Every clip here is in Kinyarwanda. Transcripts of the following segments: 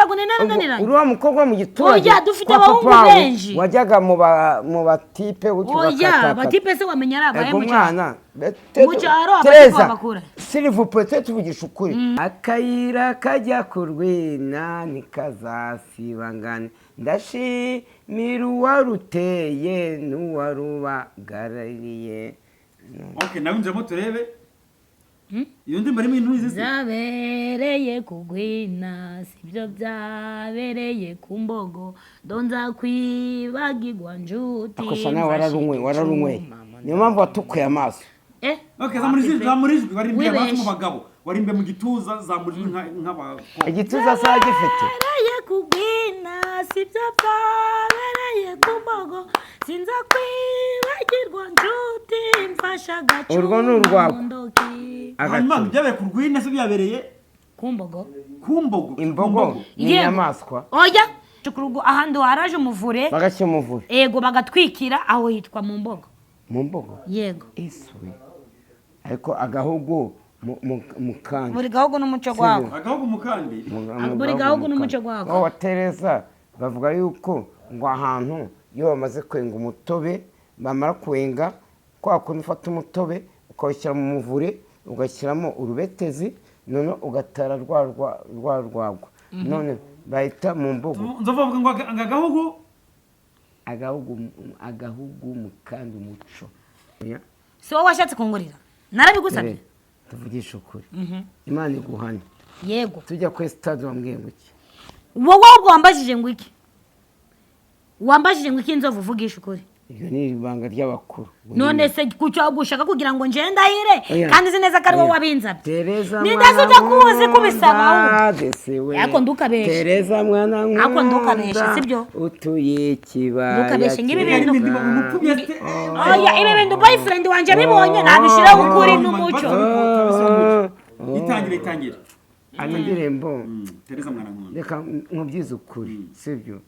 gunenananira uriya mukobwa mu giturage oya dufite abahungu benshi wajyaga mu batipe oya batipe se wamenya ari abaye mu mwana cyaro abatipe bakura s'il vous plaît tuvugisha ukuri akayira kajya kurwina nikazasibangane ndashimira uwaruteye n'uwarubagarariye okay nawe njemo turebe iyo ndimba arimo intu izi zabereye kugwina sibyo byabereye ku mbogo donza kwibagirwa njuti akosha nawe wararumwe niyo mpamvu watukuye amaso okay zamurijwe warimbiye abantu mu bagabo warimbe mu gituza zamurijwe nk'aba igituza sa gifite zabereye kugwina sibyo byabereye ku mbogo sinza kwibagirwa njuti mfasha gacu urwo n'urwabo hanyuma byabereye ku rwina se byabereye ku mbogo imbogo ni inyamaswa oya cukurugo ahandi waraje umuvure bagashyira umuvure yego bagatwikira aho yitwa mu mbogo yego iswe ariko agahugu mukandi buri gahugu n'umuco gwabo agahugu mukandi buri gahugu n'umuco gwabo aho Thereza bavuga yuko ngo ahantu iyo bamaze kwenga umutobe bamara kwenga kwa kundi ufata umutobe ukawushyira mu muvure ugashyiramo urubetezi none ugatara rwagwa none bahita mu mbogo nzovuga ngo agahugu mukandi umuco so washatse kungurira narabigusabye tuvugisha ukuri Imana iguhane yego tujya kuri stade wambwiye ngo iki wowe wambajije ngo iki inzovu uvugisha ukuri iyo ni ibanga ry'abakuru none se kucyo gushaka kugira ngo nje ndahire kandi zineza ko ari wowe wabinzabye Thereza nidasuja kuzi kubisaba yako ndukabeshe Thereza mwana nkunda ako ndukabeshe sibyo utuye kibaya ndukabeshe ngibi bintu oya ibe bintu boyfriend wanje bibonye nabishira ukuri n'umuco itangira andirimbo Thereza mwana nkunda reka nkubyize ukuri sibyo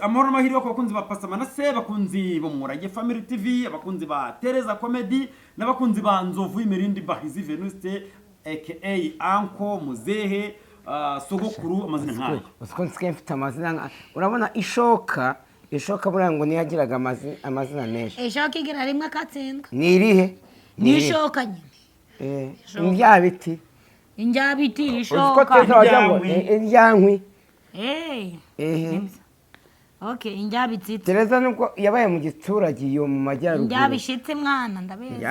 amahoro mahiri yo bakunzi ba Pastor Manase bakunzi bo Murage Family TV abakunzi ba Thereza Comedy n'abakunzi ba Nzovu imirindi bahizi Venuste aka Anko Muzehe Sogokuru amazina nkayo usikonse mfite amazina urabona ishoka burango niyagiraga amazina menshi ishoka igira rimwe akatsindwa nirihe nishoka nyine indyabiti ishoka indyankwi okay indyabiti Thereza nubwo yabaye mu giturage iyo mu majyaruguru indyabishitse mwana ndabeze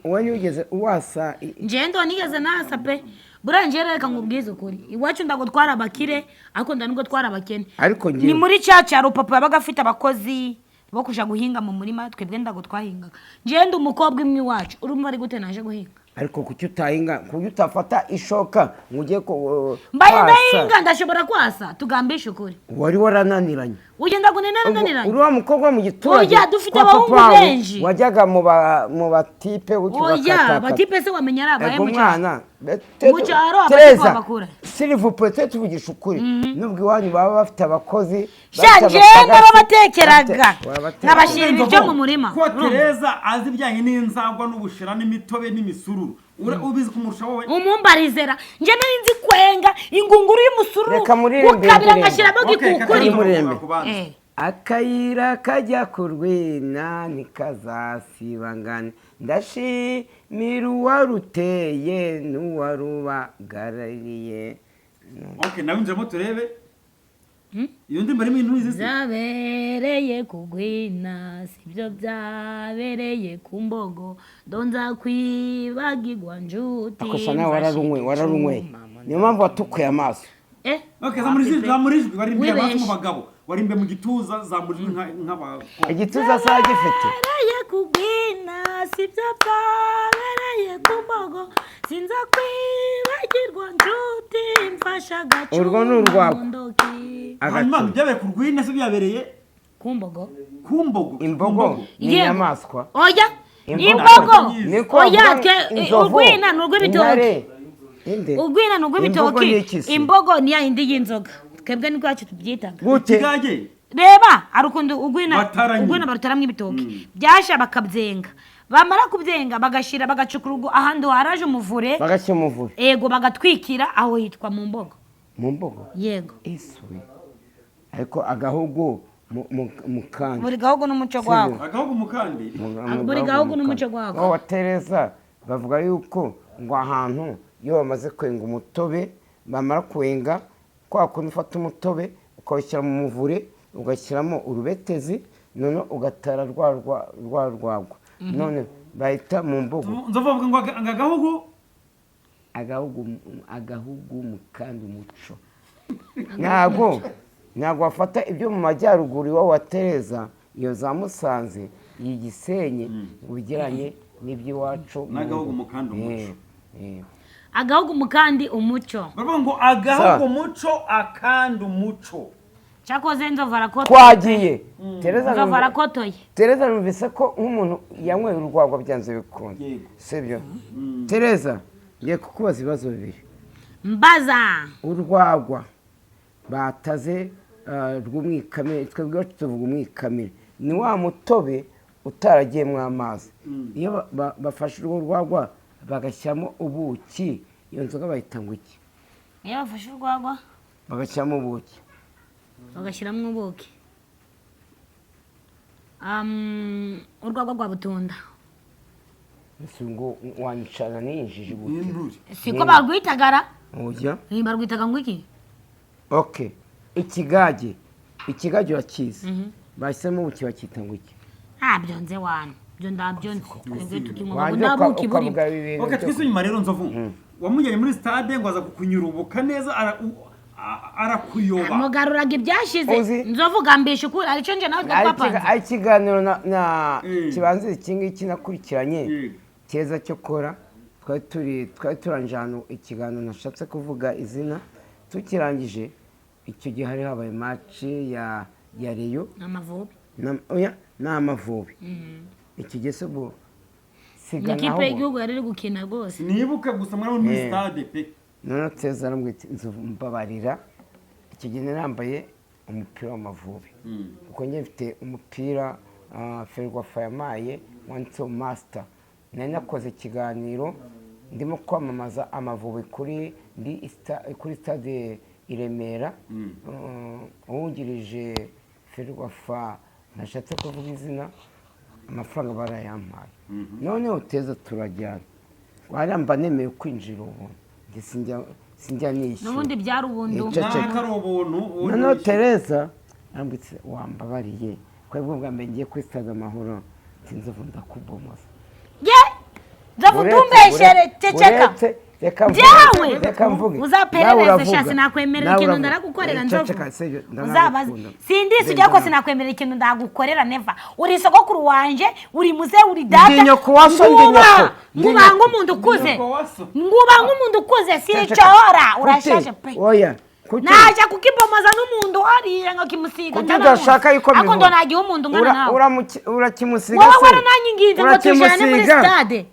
wowe niugeze uwasa njendo nigeze nasa pe burangere reka ngubwize ukuri iwacu ndagutwara abakire ariko ndanubwo twara abakene ariko ni muri cyaca rupapa yabaga afite abakozi bo kuja guhinga mu murima twebwe ndagutwahinga njendo umukobwa imwe wacu urumva ari gute naje guhinga ariko kuki utahinga kuki utafata ishoka nguje ko mbaye ndahinga ndashobora kwasa tugambisha ukuri wari warananiranye ugenda gunenananiranye uriya mukobwa mu giturage oya dufite abahungu benshi wajyaga mu batipe oya batipe se wamenya ari abaye mu cyane cyaro abatipe bakura s'il vous plaît tuvugisha ukuri nubwo iwanyu baba bafite abakozi shanje n'abatekeraga nabashira ibyo mu murima ko Thereza azi byanye n'inzagwa n'ubushira n'imitobe n'imisururu ubizi kumurusha wowe umumbarizera nje nari nzi kwenga ingunguru y'umusururu ukabira ngashiramo gikukuri akayira kajya kurwina nikazasibangane ndashimira uwaruteye n'uwarubagarariye okay nawe njemo turebe iyo ndimba arimo intu izi zabereye kugwina sibyo byabereye ku mbogo donza kwibagirwa njuti akosha nawe wararumwe niyo mpamvu watukuye amaso okay zamurijwe warimbiye abantu mu bagabo warimbe mu gituza zamurijwe nk'aba igituza sa gifite zabereye kugwina sibyo byabereye ku mbogo sinza kwibagirwa njuti mfasha gacu urwo n'urwabo hanyuma byabereye ku rwina se byabereye ku mbogo imbogo ni inyamaswa oya imbogo oya urwina n'urw'ibitoki urwina n'urw'ibitoki imbogo ni ya indi y'inzoga twebwe niko yacu tubyitaga gute reba arukundo urwina barutaramwe ibitoki byasha bakabyenga bamara kubyenga bagashira bagacukura ahandi haraje umuvure bagashyira umuvure yego bagatwikira aho yitwa mu mbogo yego iswe ariko agahugu mukandi buri gahugu n'umuco gwako agahugu mukandi buri gahugu n'umuco gwako wa Thereza bavuga yuko ngo ahantu iyo bamaze kwenga umutobe bamara kwenga kwa kundi ufata umutobe ukawushyira mu muvure ugashyiramo urubetezi none ugatara rwa rwagwa none bahita mu mbogo nzovu ngo agahugu mukandi umuco ntabwo wafata ibyo mu majyaruguru iwawe wa Thereza iyo za Musanze iyi Gisenyi ubigeranye n'iby'iwacu n'agahugu mukandi umuco agahugu mukandi umuco bavuga ngo agahugu umuco akandi umuco cyakoze nzovu arakotoye twagiye nzovu arakotoye Thereza numvise ko nk'umuntu yanyweye urwagwa byanze bikunze sibyo Thereza ngiye kukubaza ibibazo bibiri mbaza urwagwa bataze rw'umwikamire twebwe tuvuga umwikamire ni wa mutobe utaragiyemo amazi iyo bafashe urwo rwagwa bagashyiramo ubuki iyo nzoga bayita ngo iki iyo bafashe urwagwa bagashyiramo ubuki bagashyiramo ubuki urwagwa rwa butunda ngo wanicana n'injiji buki siko barwitagara oya barwitaga ngo iki okay ikigage urakizi bashyizemo ubuki bakita ngo iki ntabyo nze wana byo ndabyo twebwe tukinywa ngo ndabuki buri okay twise inyuma rero nzovu wamujyanye muri stade ngo aza kukunyurubuka neza arakuyoba mugaruraga ibyashize nzovu gambisha ukuri arico nje nawe twapanze ari kiganiro na kibanze iki nakurikiranye keza cyo kora twari turanjana ikiganiro nashatse kuvuga izina tukirangije icyo gihe hari habaye match ya Reyo n'Amavubi n'Amavubi iki gihe se bo sigana ikipe y'igihugu yari gukina rwose nibuka gusa muri stade pe none Thereza aramwita inzovu mbabarira icyo gihe nambaye umupira w'Amavubi kuko njye mfite umupira Ferwafa yamaye wanditseho master nari nakoze ikiganiro ndimo kwamamaza Amavubi kuri stade i Remera uwungirije Ferwafa nashatse kuvuga izina amafaranga barayampaye noneho Thereza turajyana waramba nemeye kwinjira ubu sinjya nishyura n'ubundi byari ubuntu noneho Thereza arambitse wambabariye kwebwe bwa mbere ngiye kuri stade Amahoro Nzovu ndakubomoza nzovu tumbeshere ceceka reka mvuge uzaperereza sha sinakwemerera ikintu ndaragukorera nzovu uzabaza sindisi ujya ko sinakwemerera ikintu ndagukorera neva uri sogokuru wanje uri muze uri data ngubanga umuntu ukuze sicora urashaje pe oya naje kukibomaza n'umuntu hariya ngo kimusiga ndashaka yuko ako ndo nagiye umuntu ngana nawe urakimusiga wowe warananyingize ngo tujane muri stade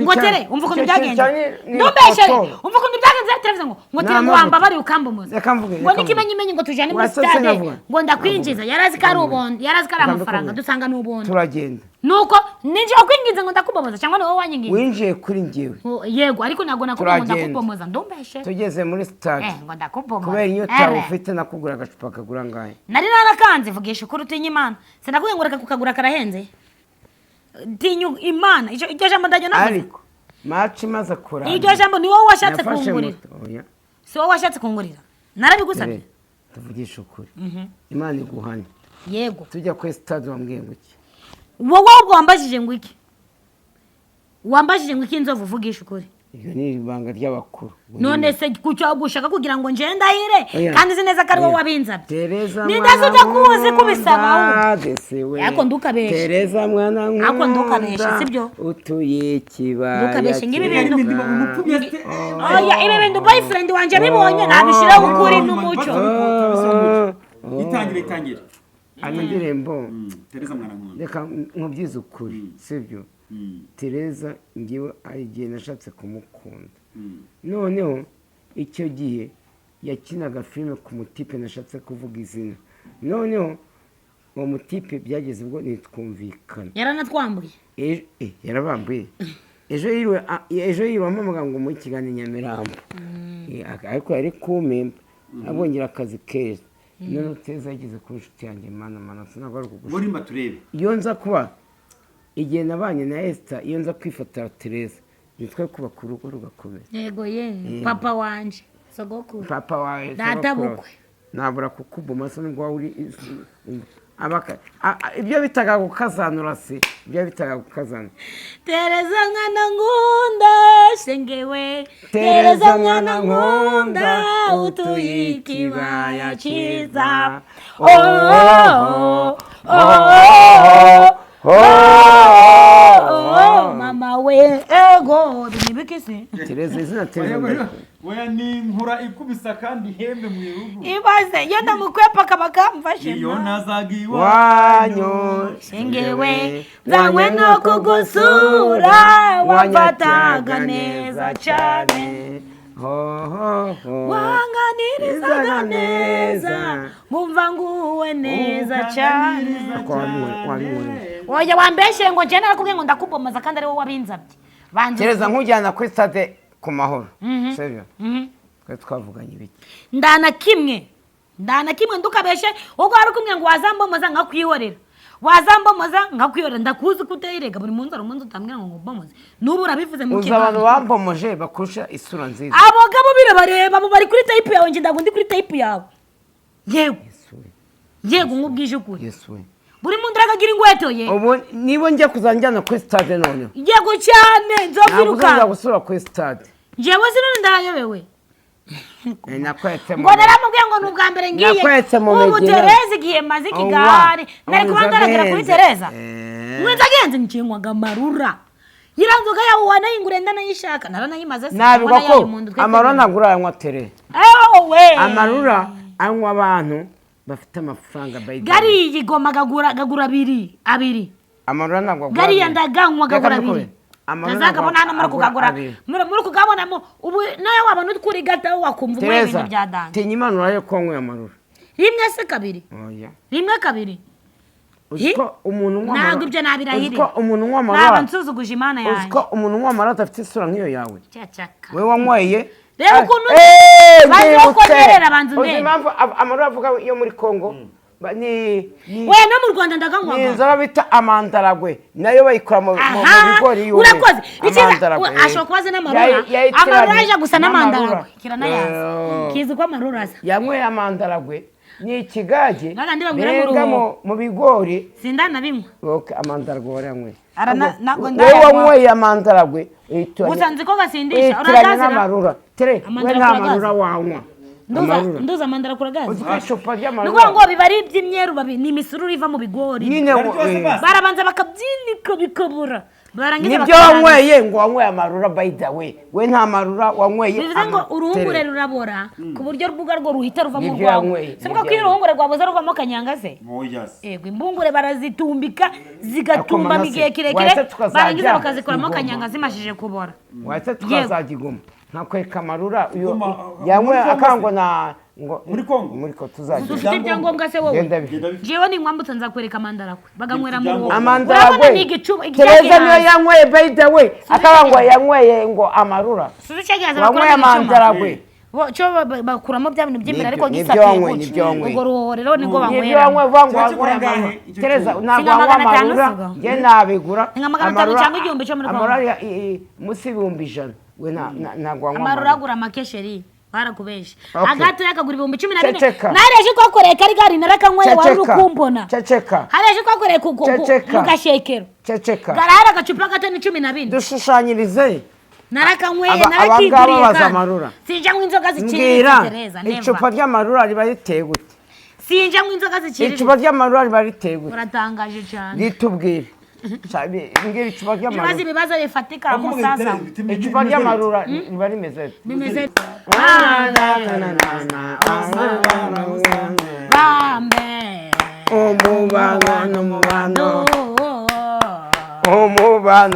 ngo tere umva ukuntu byagenze ntumbeshere umva ukuntu byagenze Thereza ngo tere ngo wamba bari ukambomoza ngo nikimenyimenyi ngo tujane muri stade ngo ndakwinjiza yarazi ko ari ubundi yarazi ko ari amafaranga dusanga n'ubundi turagenda nuko ninje kwingiza ngo ndakubomoza cyangwa ni wowe wanyingize winjiye kuri njyewe yego ariko nago ndakubomoza ndumbeshere tugeze muri stade ngo ndakubomoza kubera iyo tawe ufite nakugura agacupa kagura ngahe nari narakanze vugisha ukuri utinya Imana sinakubwiye ngo reka kukagura karahenze tinyu Imana icyo jambo ndajya navuze ariko match imaze kuranga iryo jambo ni wowe washatse kungurira si wowe washatse kungurira narabigusabye tuvugisha ukuri Imana iguhanye yego tujya kuri stade wambwiye ngo iki wowe ubwo wambajije ngo iki Nzovu vugisha ukuri iyo ni ibanga ry'abakuru none se kucyo gushaka kugira ngo nje ndahire kandi zineza ko ari wowe wabinzabye Thereza nidasuja kuzi kubisaba ako ndukabesha Thereza mwana nkunda ako ndukabesha sibyo utuye kibaya ndukabesha ngibi bintu oya ibe bintu boyfriend wanje bibonye nabishira ukuri n'umuco itangira ano ndirimbo Thereza mwana nkunda reka nkubyize ukuri sibyo Thereza ngiwe igihe nashatse kumukunda noneho icyo gihe yakinaga filime ku mutipe nashatse kuvuga izina noneho uwo mutipe byageze ubwo nitwumvikana yaranatwambuye yarabambuye ejo yiriwe ampamagara ngo mu kiganiro Nyamirambo ariko yari kumemba abongera akazi keza none Thereza yageze ku nshuti yanjye mana sinabwo ari kugusha muri maturebe iyo nza kuba igihe nabanye na Esther iyo nza kwifatira Thereza nitwe kubaka urugo rugakomeza yego papa wanje sogokuru papa wawe data bukwe nabura kukubuma se ngo uri ibyo bitaga gukazanura se ibyo bitaga gukazana Thereza mwana nkunda sengewe Thereza mwana nkunda utuye ikibaya cyiza mama we ego nibikise Thereza izina Thereza weya ni nkura ikubisa kandi ihembe mu irugu ibaze iyo ndamukwepa kabakamfashe iyo nazaga wanyu sengewe nzanywe no kugusura wamfataga neza cyane wanganirizaga neza nkumva nguwe neza cyane oya wambeshe ngo njye narakubwiye ngo ndakubomaza kandi ari wowe wabinzabye Thereza nkujyana kuri stade ku mahoro sibyo twe twavuganye ibiki ndana kimwe ndukabeshe ubwo hari kumwe ngo wazambomoza nkakwihorera ndakuzi kutayirega buri munsi ari umunsi utambwira ngo ngubomoze n'ubu urabivuze mu kiganiro abantu bambomoje bakurusha isura nziza abagabo birabareba abo bari kuri type yawe nje ndagundi kuri type yawe yego nkubwije ukuri buri muntu arakagira ingweto ye ubu niba njya kuzanjyana kuri stade none yego cyane nzoviruka ntabwo gusura kuri stade jewe sinone ndayobewe nakwetse ngo naramubwiye ngo n'ubwa mbere ngiye ubu Thereza igiye maze ikigare nari kuba ndaragera kuri Thereza mwiza agenze nkingwaga amarura yiranzoga yawe wanayingure ndanayishaka naranayimaze nabigwa ko amarura nagura yanywa Tere amarura anywa abantu bafite amafaranga bayidani gari igoma gagura abiri amarura nagwa gari yandaganywa gagura abiri nazakabona hano muri kugagura muri kugabonamo ubu nayo wabona utwuri gata wakumva umwe ibintu bya dance tinya imana urayo ko nkwe amarura rimwe se kabiri rimwe kabiri uziko umuntu unywa amarura ntabwo ibyo nabirahiri uziko umuntu unywa amarura naba nsuzuguje imana yawe uziko umuntu unywa amarura adafite isura nk'iyo yawe cyacaka we wanyweye reba ukuntu bazi uko nerera abantu ndende uzi impamvu amarura avuga yo muri Kongo we no mu Rwanda ndaganywa ni inzoga bita amandaragwe nayo bayikora mu bigori y'ubu urakoze ashobora kubaza n'amarura amarura aje gusa n'amandaragwe kiranayaza kizi ko amarura aza yanyweye amandaragwe ni ikigage benga mu bigori sindana bimwe amandaragwe waranywe wewe wanyweye amandaragwe gusa nzi ko gasindisha uragaza amarura Tere we nta marura wanywa nduza amandara kuragaza uzikashopa ry'amarura nuko ngo biba ari iby'imyeru ni imisururu iva mu bigori barabanza bakabyinika bikabura barangiza nibyo wanyweye ngo wanyweye amarura by the way we nta marura wanyweye bivuze ngo uruhungure rurabora ku buryo rwuga rwo ruhita ruva mu rwawe sibwo ko uruhungure rwaboza ruvamo kanyanga se yego imbungure barazitumbika zigatumba mu gihe kirekire barangiza bakazikoramo kanyanga zimashije kubora wahise tukazagiguma ntakweka amarura yanywe akango na muri Kongo muri ko tuzagira ufite ibyangombwa se wowe jewe ni mwambutse nzakwereka amandarakwe baganywera mu rugo amandarakwe Thereza niyo yanyweye by the way akabangwa yanyweye ngo amarura suzicyagaza bakora amandarakwe cyo bakuramo bya bintu by'imbere ariko gisatuye ubwo ruho rero niko banywera nibyo banywe vangwa Thereza nagwa amarura je nabigura amarura cyangwa igihumbi cyo muri Kongo amarura musi 1,100 we nagwa amarura agura makesheri barakubesha agato yakagura 12,000 nareje ko koreka kari gari narakanyweye wari rukumbona hareje ko koreka ku gashekero garara gacupa gato ni 12 dushushanyirize narakanyweye narakigurika sinjanywe inzoga ziciriritse Thereza neva icupa ry'amarura riba riteye gute sinjanywe inzoga ziciriritse icupa ry'amarura riba riteye gute uratangaje cyane ritubwire ngira icupa ry'amarura ibibazo bifatika musaza icupa ry'amarura riba rimeze bambe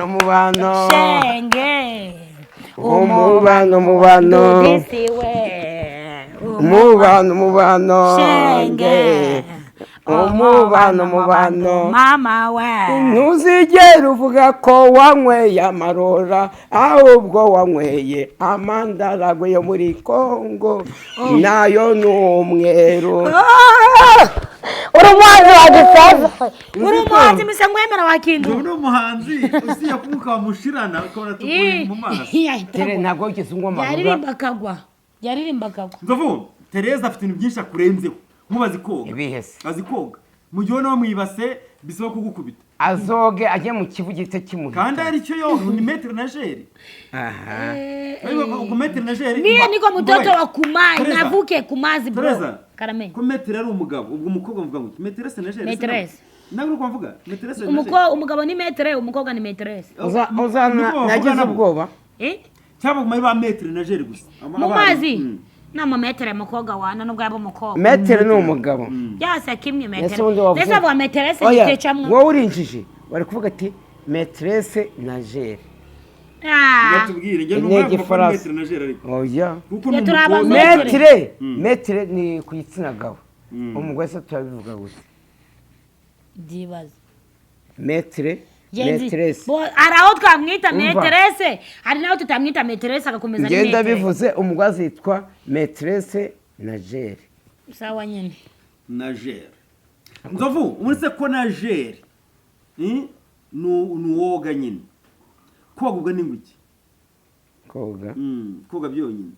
umubano shenge umubano disiwe umubano shenge umubano mama we ntuzigere uvuga ko wanyweye amarora ahubwo wanyweye amandaragwe yo muri Kongo nayo ni umweru. uri umuhanzi wagisaza uri umuhanzi mise ngwemera wakindu uri umuhanzi usiye kumuka wamushirana ukabona tukuye mu maso. Tere ntabwo wigeze unywa amavuga yaririmba akagwa Nzovu Thereza afite ibintu byinshi akurenzeho nkubazi koga ibihese azi koga mu gihe no mwibase bisaba kugukubita azoge ajye mu kivu gite kimuhita kandi ari cyo yo ni metre nageri. Ku metre nageri niye niko mutoto wa kumai navuke kumazi bro karame ko metre ari umugabo ubwo umukobwa mvuga ngo metre se nageri metresse naguru ko mvuga metre se umugabo ni metre umukobwa ni metresse nagize ubwoba cyangwa kumari ba metre nageri gusa mu mazi nama metre mukobwa wana nubwo yabo mukobwa metre ni umugabo yase kimwe metre ndetse abo metresse gitecamwe wowe urinjije bari kuvuga ati metresse nageri natubwire nge n'umugabo metre nageri ariko oya kuko metre ni ku gitsina gabo umugore se turabivuga gusa dibaza metresse hari aho twamwita metresse hari naho tutamwita metresse agakomeza ni ngenda bivuze umugwazi yitwa metresse nageri sawa nyine nageri Nzovu umuretse ko nageri nuwoga nyine koga n'inguki koga byonyine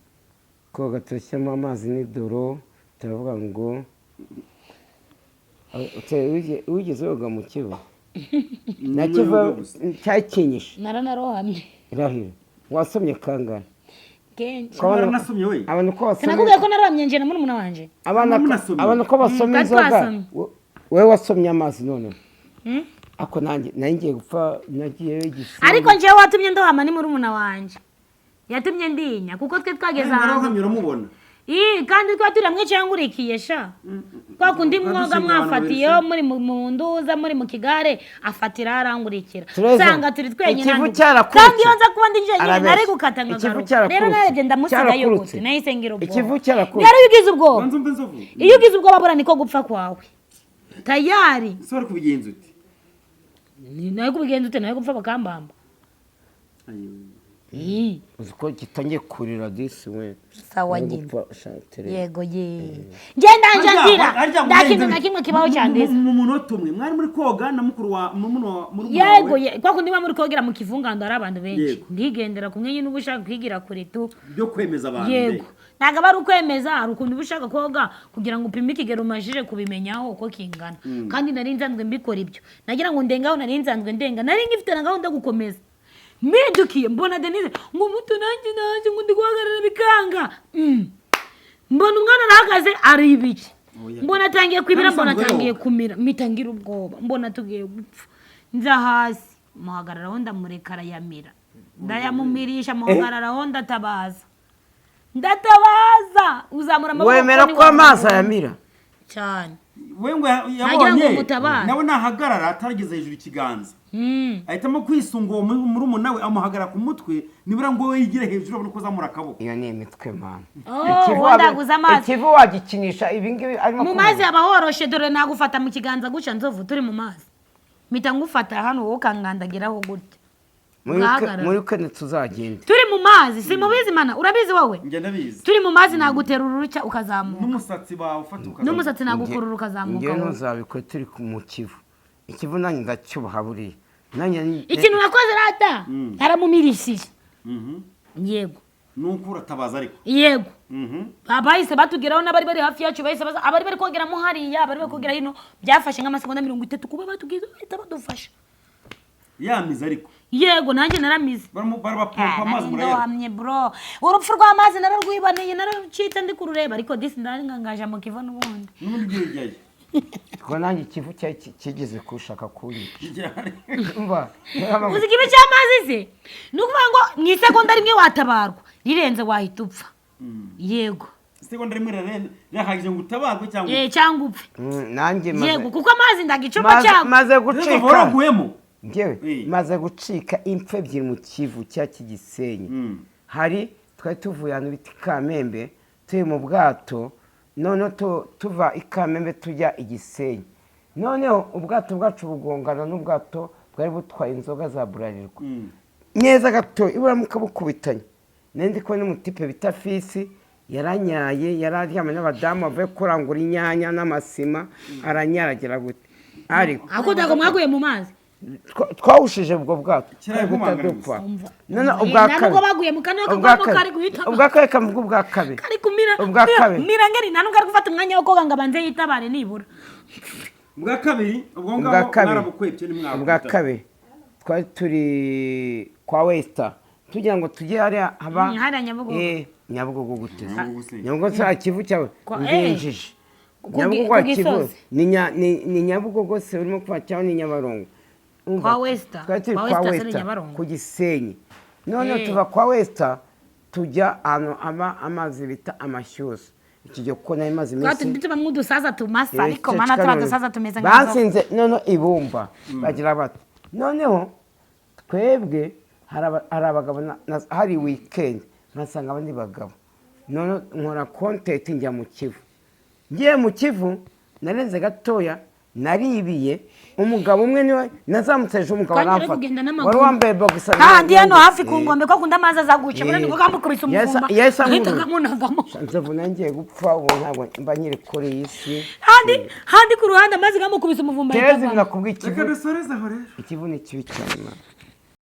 koga turashyiramo amazi n'idoro turavuga ngo wigeze woga mu kivu nakiva cyakinyisha naranarohamye irahira wasomye kangana kenshi nasomye we abantu ko basomye sinakubwiye ko narohamye nje na murumuna wanje abantu ko basomye inzoga wewe wasomye amazi none ako nanjye ngiye gupfa nagiye igisi ariko nje watumye ndohama ni murumuna wanje yatumye ndinya kuko twe twageze ahantu uramubona kandi twatira mwicangurikiye sha kwa kundi mwoga mwafatiye muri mu nduza muri mu kigare afatira arangurikira sanga turi twenyine kandi yonza kuba ndi nje nari gukata ngagaruka rero naje ndamusiga yote nahise ngira ubwo ikivu cyarakutse rero yugize ubwo iyo ugize ubwo babura niko gupfa kwawe tayari sore kubigenza uti nayo kubigenza ute nayo gupfa bakambamba uziko gitangiye kurira disi we sawa nyine yego ngenda njandira ndakintu na kimwe kibaho cyandeze mu munota umwe mwari muri koga na mukuru wa muri yego kwa kundi muri kogera mu kivungando ari abantu benshi ndigendera kumwe nyine ubushaka kwigira kure tu byo kwemeza abantu yego naga bari ukwemeza ari ukundi ubushaka koga kugira ngo upime ikigero umajije kubimenyaho uko kingana kandi nari nzanzwe mbikora ibyo nagira ngo ndengaho nari nzanzwe ndenga nari ngifite na gahunda gukomeza medukiye mbona Denise ngo muto nanjye ngo ndi guhagarara bikanga mbona umwana arahagaze ari ibiki mbona atangiye kwibira mbona atangiye kumira mitangira ubwoba mbona tugiye gupfa nza hasi muhagararaho ndamureka arayamira ndayamumirisha muhagararaho ndatabaza uzamura amaboko wemera ko amazi ayamira cyane wengo yabonye nawe nahagarara atarageze hejuru ikiganza ahitamo kwisunga uwo murumuna we amuhagarara ku mutwe nibura ngo we yigire hejuru abone ko zamura akaboko iyo ni imitwe mana ikivu wagikinisha ibingibi arimo mu mazi abahoroshe dore nagufata mu kiganza guca Nzovu turi mu mazi mpita ngufata hano wowe ukangandagiraho gute muri kane tuzagenda turi mu mazi si mubizi mana urabizi wowe njye ndabizi turi mu mazi nagutera ururuca ukazamuka n'umusatsi bawe ufata ukazamuka n'umusatsi nagukurura ukazamuka njye ntuzabikore turi mu kivu ikivu nanjye ndacyubaha buriya ikintu nakoze rata aramumirishije yego nuko uratabaza ariko yego bahise batugeraho n'abari bari hafi yacu bahise baza abari bari kogeramo hariya abari bari kogera hino byafashe nk'amasegonda 30 kuba batubwiza bahita badufasha yamize ariko yego nanjye naramize barabapompa amazi murayamye bro urupfu rw'amazi nararwibaniye nararucita ndi kurureba ariko disi ndarangaje mu kivu n'ubundi n'ubundi ko nanjye ikivu kigeze kushaka kunyica uzi ikibi cy'amazi se ni ukuvuga ngo mu isegonda rimwe watabarwa rirenze wahita upfa yego isegonda rimwe rirahagije ngo utabarwe cyangwa upfe nanjye yego kuko amazi ndagicupa cyangwa maze gucika waraguyemo ngewe maze gucika impfu ebyiri mu kivu cya Kigisenyi hari twari tuvuye ahantu bita Kamembe turi mu bwato none tuva i Kamembe tujya i Gisenyi noneho ubwato bwacu bugongana n'ubwato bwari butwaye inzoga za burarirwa neza gato iburamuka bukubitanye nandi ko n'umutipe bita Fisi yaranyaye yararyamye n'abadamu bavuye kurangura inyanya n'amasima aranyaragira gute ariko ako ndago mwaguye mu mazi twawushije ubwo bwato butadupfa none ubwo baguye mu kanwa ko kari guhita ubwakabiri kamuvuga ubwakabiri kari kumira mirangeri nanu kari gufata umwanya wo koga ngabanze yitabare nibura ubwakabiri ubwo ngabo mwarabukwepye ni mwabo ubwakabiri twari turi kwa Westa tugira ngo tujye hariya haba Nyabugogo gute Nyabugogo sa Kivu cyawe nginjije Nyabugogo kwa Kivu ni Nyabugogo se urimo kwa cyawe ni Nyabarongo kwa Westa ku Gisenyi none tuva kwa Westa tujya aba amazi bita amashyuza ikijyo ko nayo mazi misi twatinditse bamwe dusaza tumasa ariko mana turadusaza tumeze nka basinze none ibumba bagira bati noneho twebwe hari abagabo hari weekend nasanga abandi bagabo none nkora content njya mu Kivu ngiye mu Kivu narenze gatoya naribiye umugabo umwe niwe nazamutseje umugabo nafa wari wambaye box kandi hano hafi ku ngombe ko kunda amazi azaguca muri niko kamukubise umuvumba ahita munagamo nzovu nangiye gupfa ubu ntabwo mba nyiri kuri iyi si handi ku ruhande amazi kamukubise umuvumba Thereza nakubwiye Ikivu Ikivu ni kibi cyane